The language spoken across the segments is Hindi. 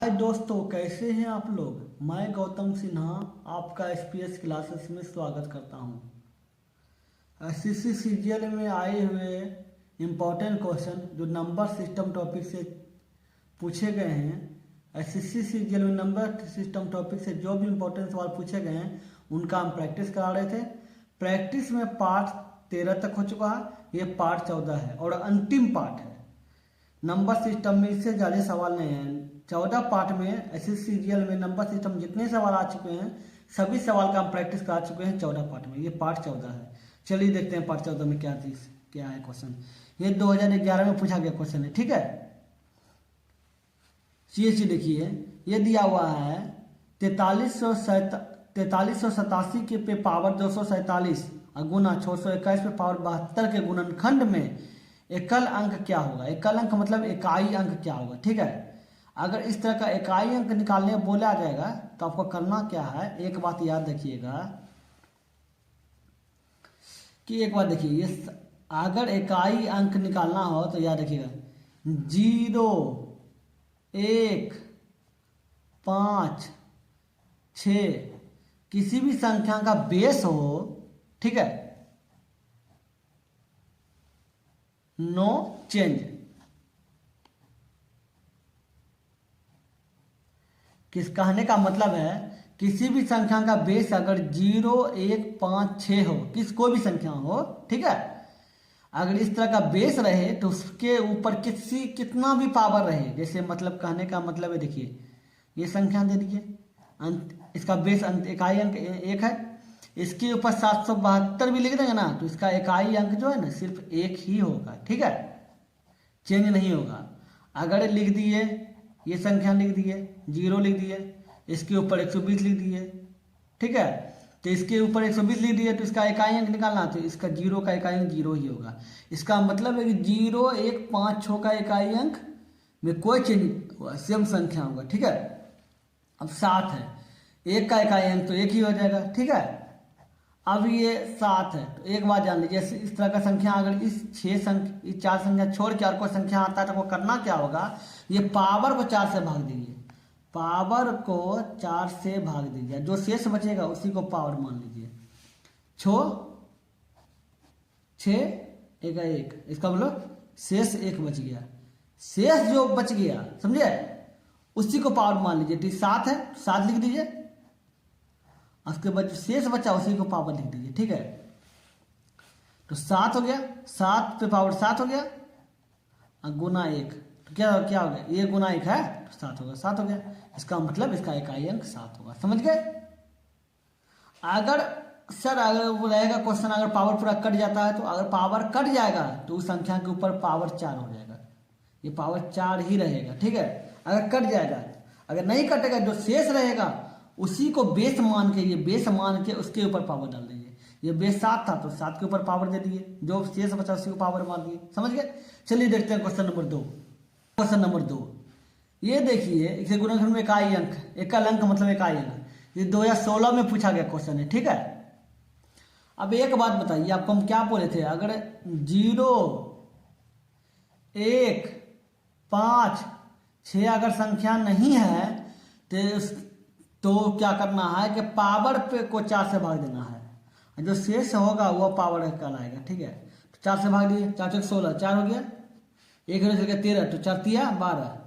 हाय दोस्तों, कैसे हैं आप लोग। मैं गौतम सिन्हा आपका एसपीएस क्लासेस में स्वागत करता हूं। एसएससी सीजीएल में आए हुए इम्पोर्टेंट क्वेश्चन जो नंबर सिस्टम टॉपिक से पूछे गए हैं। एसएससी सीजीएल में नंबर सिस्टम टॉपिक से जो भी इम्पोर्टेंट सवाल पूछे गए हैं उनका हम प्रैक्टिस करा रहे थे। प्रैक्टिस में पार्ट 13 तक हो चुका है, ये पार्ट 14 है और अंतिम पार्ट है। नंबर सिस्टम में इससे ज़्यादा सवाल नहीं है। 14 पार्ट में एसएससीजीएल में नंबर सिस्टम जितने सवाल आ चुके हैं सभी सवाल का हम प्रैक्टिस करा चुके हैं 14 पार्ट में। ये पार्ट 14 है। चलिए देखते हैं पार्ट 14 में क्या है क्वेश्चन। ये 2011 में पूछा गया क्वेश्चन है, ठीक है। चीज देखिए, ये दिया हुआ है 4387 के पे पावर 247 और गुना 621 पे पावर 72 के गुणनखंड में एकल अंक क्या होगा। एकल अंक मतलब इकाई अंक क्या होगा, ठीक है। अगर इस तरह का इकाई अंक निकालने बोला जाएगा तो आपको करना क्या है, एक बात याद रखिएगा कि एक बात देखिए, ये अगर इकाई अंक निकालना हो तो याद रखिएगा 0, 1, 5, 6 किसी भी संख्या का बेस हो, ठीक है, नो चेंज। किस कहने का मतलब है, किसी भी संख्या का बेस अगर 0, 1, 5, 6 हो, कोई भी संख्या हो, ठीक है, अगर इस तरह का बेस रहे तो उसके ऊपर कितना भी पावर रहे, जैसे मतलब कहने का मतलब है, देखिए ये संख्या दे दीजिए, इसका बेस इकाई अंक 1 है, इसके ऊपर 772 भी लिख देंगे ना तो इसका इकाई अंक जो है ना सिर्फ 1 ही होगा, ठीक है, चेंज नहीं होगा। अगर लिख दिए, ये संख्या लिख दिए, 0 लिख दिए, इसके ऊपर 120 लिख दिए, ठीक है, तो इसके ऊपर 120 लिख दिए तो इसका इकाई अंक निकालना तो इसका 0 का इकाई अंक 0 ही होगा। इसका मतलब है कि 0, 1, 5, 6 का इकाई अंक में कोई चेंज नहीं होगा, सेम संख्या होगा, ठीक है। अब 7 है, 1 का इकाई अंक तो 1 ही हो जाएगा, ठीक है। अब ये 7 है तो एक बात जान लीजिए, इस तरह का संख्या अगर इस 4 संख्या छोड़ के और कोई संख्या आता है तो वो करना क्या होगा, ये पावर को 4 से भाग दीजिए, पावर को 4 से भाग दीजिए, जो शेष बचेगा उसी को पावर मान लीजिए। 6 1, इसका मतलब शेष 1 बच गया, शेष जो बच गया समझे उसी को पावर मान लीजिए। ठीक, 7 है 7 लिख दीजिए, उसके बाद जो शेष बचा उसी को पावर लिख दीजिए, ठीक है। तो 7 हो गया, 7 पे पावर 7 हो गया और गुना 1 तो क्या क्या हो गया, ये गुना 1 है तो 7 होगा, 7 हो गया। इसका मतलब इसका इकाई अंक 7 होगा, समझ गए। अगर सर अगर वो रहेगा क्वेश्चन, अगर पावर पूरा कट जाता है तो अगर पावर कट जाएगा तो उस संख्या के ऊपर पावर 4 हो जाएगा, ये पावर 4 ही रहेगा, ठीक है, अगर कट जाएगा। अगर नहीं कटेगा, जो शेष रहेगा उसी को बेस मान के, ये बेस मान के उसके ऊपर पावर डाल दीजिए। ये बेस 7 था तो 7 के ऊपर पावर दे दिए, जो शेष बचा उसी को पावर मार दिए, समझ गए। चलिए देखते हैं क्वेश्चन नंबर 2। क्वेश्चन नंबर 2 ये देखिए, इसे गुणनखंड में इकाई अंक, एकल अंक मतलब इकाई अंक, ये 2016 में पूछा गया क्वेश्चन है, ठीक है। अब एक बात बताइए, आपको हम क्या बोले थे, अगर 0, 1, 5, 6 अगर संख्या नहीं है तो क्या करना है कि पावर पे को 4 से भाग देना है, जो शेष होगा वो पावर कहलाएगा, ठीक है। तो 4 से भाग दिए, 4 4 16, 4 हो गया, 1 चल गया 13, तो 4 3 12,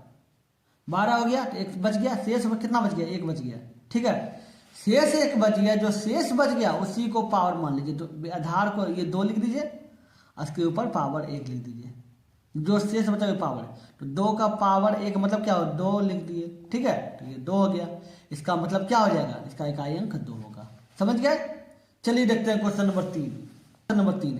12 हो गया तो 1 बच गया, शेष कितना बच गया, 1 बच गया, ठीक है। शेष 1 बच गया, जो शेष बच गया उसी को पावर मान लीजिए, तो आधार को ये 2 लिख दीजिए, उसके ऊपर पावर 1 लिख दीजिए, जो शेष बचा हुआ पावर, तो 2 का पावर 1 मतलब क्या हो, 2 लिख दिए, ठीक है, तो ये 2 हो गया। इसका मतलब क्या हो जाएगा, इसका इकाई अंक 2 होगा, समझ गए। चलिए देखते हैं क्वेश्चन नंबर 3। क्वेश्चन नंबर 3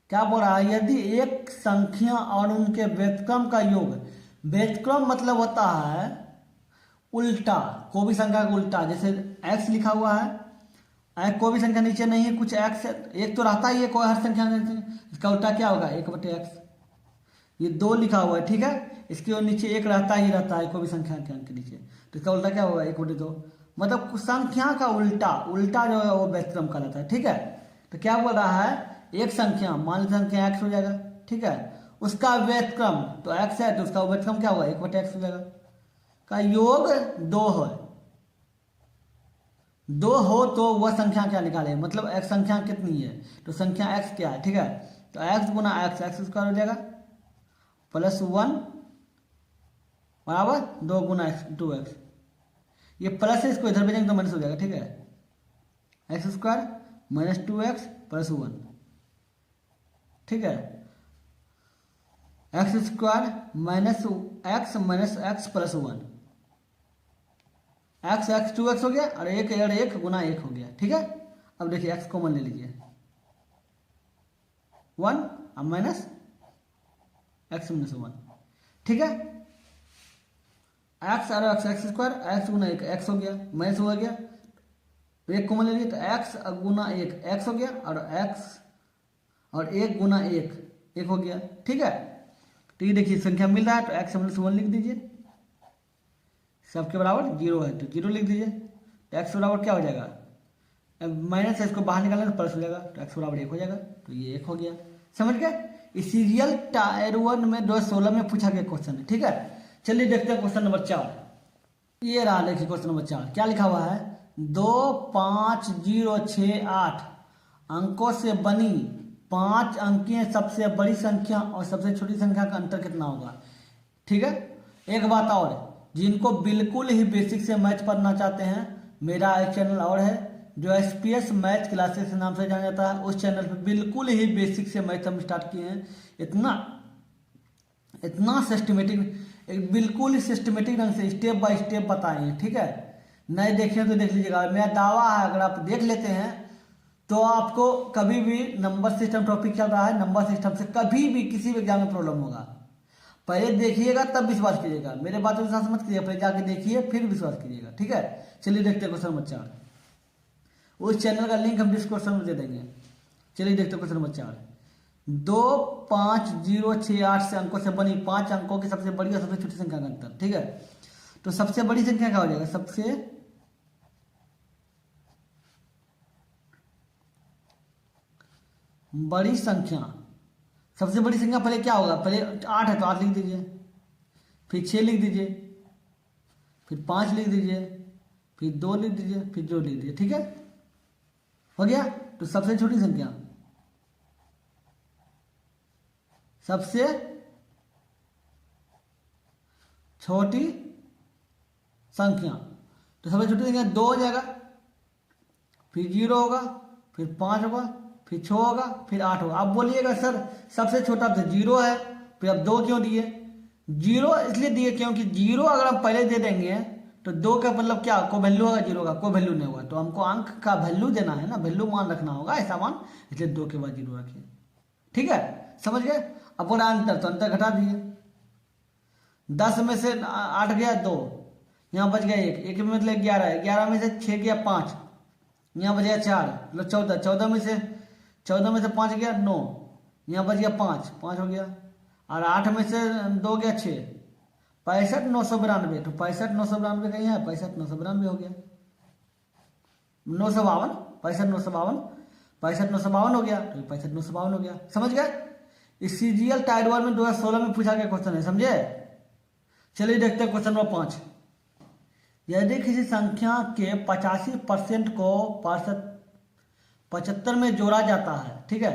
क्या बोल रहा है, यदि एक संख्या और उनके व्यस्तक्रम का योग, व्यस्तक्रम मतलब होता है उल्टा, कोई भी संख्या का उल्टा, जैसे x लिखा हुआ है, कोई भी संख्या नीचे नहीं है, कुछ x एक तो रहता ही है, कोई हर संख्या नहीं, इसका उल्टा क्या होगा, 1/x। ये 2 लिखा हुआ है, ठीक है, इसके नीचे 1 रहता ही रहता है कोई भी संख्या के अंक के नीचे, तो इसका उल्टा क्या होगा, 1/2। मतलब संख्या का उल्टा, उल्टा जो है वो व्यस्तक्रम कहलाता है, ठीक है। तो क्या बोल रहा है, एक संख्या मान लीजिए संख्या x हो जाएगा, ठीक है, उसका व्यस्तक्रम तो x है तो उसका व्यस्तक्रम क्या होगा, 1/x हो जाएगा। का योग 2 है, 2 हो तो वह संख्या क्या निकाले, मतलब x संख्या कितनी है, तो संख्या x क्या है, ठीक है। तो x गुना एक्स स्क्वायर हो जाएगा प्लस 1 बराबर 2 गुना 2x, ये प्लस है, इसको इधर भेजेंगे तो माइनस हो जाएगा, ठीक है। X square minus 2x plus 1, ठीक है। X square minus x plus 1, x 2x हो गया और एक गुना 1 हो गया, ठीक है। अब देखिए x कॉमन ले लीजिए 1 अब माइनस एक्स माइनस 1, ठीक है। एक्स और एक्स स्क्वायर एक्स गुना 1 एक्स हो गया, माइनस हो गया, तो 1 कॉमन ले लीजिए तो एक्स गुना 1 एक्स हो गया और एक्स और 1 गुना 1 हो गया, ठीक है। तो ये देखिए संख्या मिल रहा है, तो एक्स माइनस 1 लिख दीजिए, सबके बराबर 0 है तो 0 लिख दीजिए, तो एक्स बराबर क्या हो जाएगा, माइनस है इसको बाहर निकालना तो प्लस हो जाएगा, तो एक्स बराबर 1 हो जाएगा, तो ये 1 हो गया, समझ गए। इस सीरियल टायर 1 में 2016 में पूछा गया क्वेश्चन है, ठीक है। चलिए देखते हैं क्वेश्चन नंबर 4, ये रहा, देखिए क्वेश्चन नंबर 4 क्या लिखा हुआ है, 2 5 0 6 8 अंकों से बनी 5 अंकीय सबसे बड़ी संख्या और सबसे छोटी संख्या का अंतर कितना होगा, ठीक है। एक बात और, जिनको बिल्कुल ही बेसिक से मैथ पढ़ना चाहते हैं, मेरा एक चैनल और है जो SPS मैथ क्लासेस के नाम से जाना जाता है, उस चैनल पे बिल्कुल ही बेसिक से मैथ हम स्टार्ट किए हैं, इतना सिस्टमेटिक, एक बिल्कुल ही सिस्टमेटिक ढंग से स्टेप बाय स्टेप बताए हैं, ठीक है। नहीं देखे तो देख लीजिएगा, मेरा दावा है अगर आप देख लेते हैं तो आपको कभी भी नंबर सिस्टम टॉपिक चल रहा है, नंबर सिस्टम से कभी भी किसी भी एग्जाम में प्रॉब्लम होगा, पहले देखिएगा तब विश्वास कीजिएगा, मेरे बात पर विश्वास मत कीजिएगा, पहले जाके देखिए फिर विश्वास कीजिएगा, ठीक है। चलिए देखते हैं क्वेश्चन नंबर 4, उस चैनल का लिंक हम डिस्क्रिप्शन में दे देंगे। चलिए देखते हैं क्वेश्चन नंबर 4, 2 5 0 6 8 से अंकों से बनी 5 अंकों की सबसे बड़ी और सबसे छोटी संख्या का अंतर, ठीक है। तो सबसे बड़ी संख्या क्या हो जाएगा, सबसे बड़ी संख्या, सबसे बड़ी संख्या पहले क्या होगा, पहले 8 है तो 8 लिख दीजिए, फिर 6 लिख दीजिए, फिर 5 लिख दीजिए, फिर 2 लिख दीजिए, फिर 0 लिख दीजिए, ठीक है, हो गया। तो सबसे छोटी संख्या, सबसे छोटी संख्या, तो सबसे छोटी संख्या 2 हो जाएगा, फिर 0 होगा, फिर 5 होगा, फिर 6 होगा, फिर 8 होगा। अब बोलिएगा सर सबसे छोटा तो 0 है, फिर अब 2 क्यों दिए, 0 इसलिए दिए क्योंकि 0 अगर हम पहले दे देंगे तो 2 का मतलब क्या, कोई वैल्यू होगा, 0 का कोई वैल्यू नहीं होगा, तो हमको अंक का वैल्यू देना है ना, वैल्यू मान रखना होगा, ऐसा मान, इसलिए 2 के बाद 0 रखिए, ठीक है, समझ गए। अब बोला अंतर, तो अंतर घटा दिए, 10 में से 8 गया 2, यहाँ बच गया 1 में मतलब 11 है, 11 में से 6 गया 5, यहाँ बच गया 4 मतलब 14, 14 में से 5 गया 9, यहाँ बच गया 5 हो गया, और 8 में से 2 गया 6, 65 992, तो 65 992 कहीं है, 65 992 हो गया, 952 65 952 65 952 हो गया, तो 65 952 हो गया, समझ गए। इस सीजीएल टाइड 1 में 2016 में पूछा गया क्वेश्चन है, समझे। चलिए देखते हैं क्वेश्चन नंबर 5, यदि किसी संख्या के 85% को 75 में जोड़ा जाता है, ठीक है,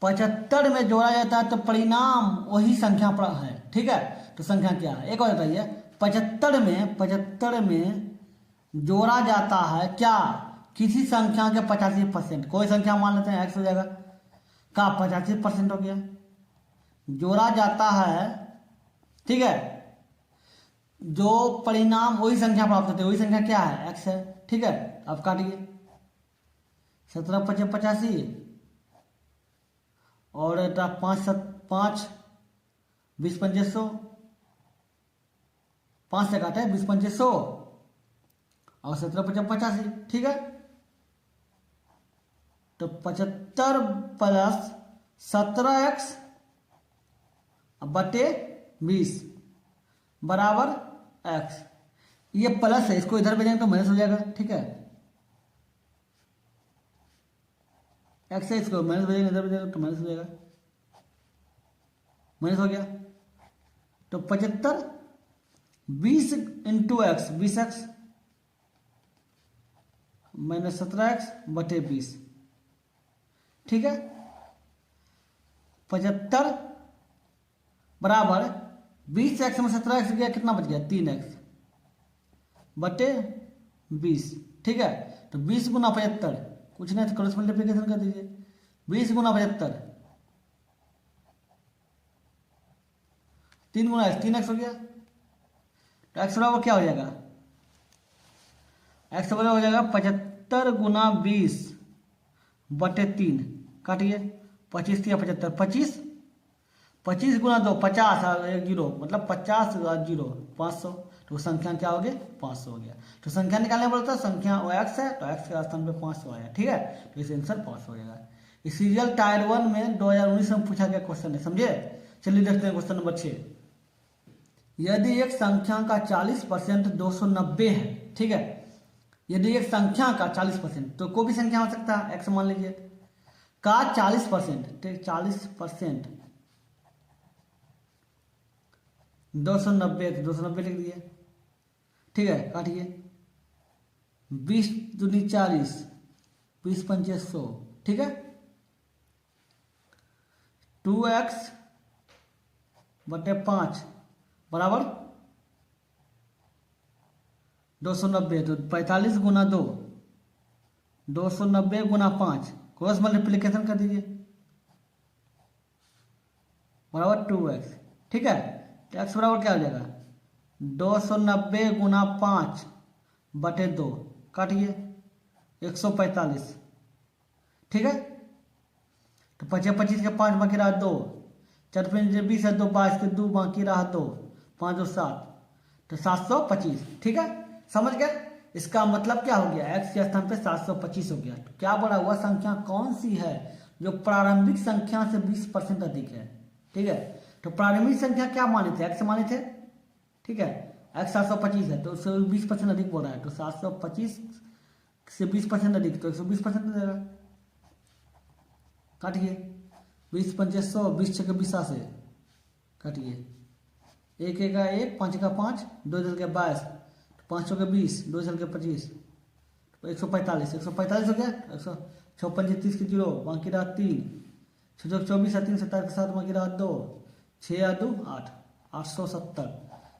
75 में जोड़ा जाता है तो परिणाम वही संख्या पर है, ठीक है। तो संख्या क्या है, एक और बताइए, 75 में जोड़ा जाता है क्या, किसी संख्या के 85%, कोई संख्या मान लेते हैं x हो जाएगा, का 85% हो गया, जोड़ा जाता है, ठीक है, जो परिणाम वही संख्या प्राप्त होती है, वही संख्या क्या है, x है, ठीक है। अब काटिए, 17 5 85 और 5 20 5 100, 5 से काटे 20 5 100 और 17 5 85, ठीक है। तो 75 प्लस 17x बटे 20 बराबर x, ये प्लस है, इसको इधर भेजेंगे तो माइनस हो जाएगा, ठीक है, x है, इसको माइनस भेजेंगे इधर भेजेंगे तो माइनस हो जाएगा, माइनस हो गया। तो 75 20 into x, 20x minus 17x बटे 20, ठीक है। 75 बराबर 20x में 17x गया, कितना बच गया 3x बटे 20, ठीक है। तो 20 गुना 75, कुछ नहीं तो क्रॉस मल्टीप्लिकेशन कर दीजिए। 20 गुना 75, 3 गुना x, 3x हो गया। तो x बराबर क्या हो जाएगा, x बराबर हो जाएगा 75 गुना 20 बटे 3, काटिए 25 या 75, 25 गुना 2 50 और 1 जीरो, मतलब 50 और 0 500, तो संख्या क्या हो गया 500 हो गया। तो संख्या निकालने बोलता है, संख्या x है तो x के स्थान पे 500 आया, ठीक है। तो इस आंसर 500 हो जाएगा। इस सीरियल टायर 1 में 2019 में पूछा गया क्वेश्चन है, समझे। चलिए देखते हैं क्वेश्चन नंबर 6। यदि एक संख्या का 40% 290 है, ठीक है। यदि एक संख्या का 40%, तो कोई भी संख्या हो सकता है, x मान लीजिए, का 40%, ठीक, 40% 290, 290 लिख दिए, ठीक है। काटिए 20 दूनी 40, 20 पंचे 100, ठीक है। 2x बटे 5 बराबर 290, तो 45 गुना 2, 290 गुना 5, क्रॉस मल्टीप्लिकेशन कर दीजिए, बराबर 2x, ठीक है। तो x बराबर क्या हो जाएगा 290 गुना 5 बटे 2, काटिए 145, ठीक है। तो 25 के 5 बाकी रहा 2, 4 पंजे 20 है, 2 22 के 2 बाकी रहा 2, 5 और 7, तो 725, ठीक है। समझ गए। इसका मतलब क्या हो गया, x के स्थान पे 725 हो गया। तो क्या बोला, वह संख्या कौन सी है जो प्रारंभिक संख्या से 20% अधिक है, ठीक है। तो प्रारंभिक संख्या क्या माने थे, x माने थे, ठीक है। x 725 है तो उससे 20% अधिक बोल रहा है, तो 725 से 20% अधिक, तो 120% हो जाएगा। काटिए 20 पंचे 100, 20 छके 20 से, काटिए 1 1 का 1, 5 का 5, 2 जल के 22, 5 के 20, 2 जल के 25, 145, 145 हो गया। 100 पंजे 30 के 0 बाकी रहा 3, 6 24 है, 3 7 के 7 बाकी रहा 2, 6 या 2 8, 870।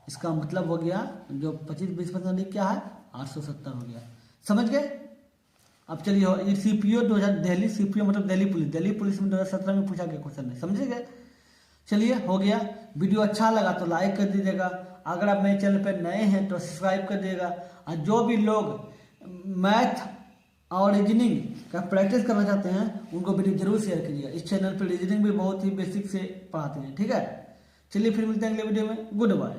इसका मतलब हो गया जो 25-20% अधिक क्या है 870 हो गया। समझ गए। अब चलिए ये सीपीओ 2000 दिल्ली, सीपीओ मतलब दिल्ली पुलिस में 2017 में पूछा गया क्वेश्चन है, समझे गए। चलिए हो गया। वीडियो अच्छा लगा तो लाइक कर दीजिएगा, अगर आप मेरे चैनल पर नए हैं तो सब्सक्राइब कर दीजिएगा। और जो भी लोग मैथ और रीजनिंग का प्रैक्टिस करना चाहते हैं उनको वीडियो जरूर शेयर कीजिएगा। इस चैनल पर रीजनिंग भी बहुत ही बेसिक से पढ़ाते हैं, ठीक है। चलिए फिर मिलते हैं अगले वीडियो में। Good bye.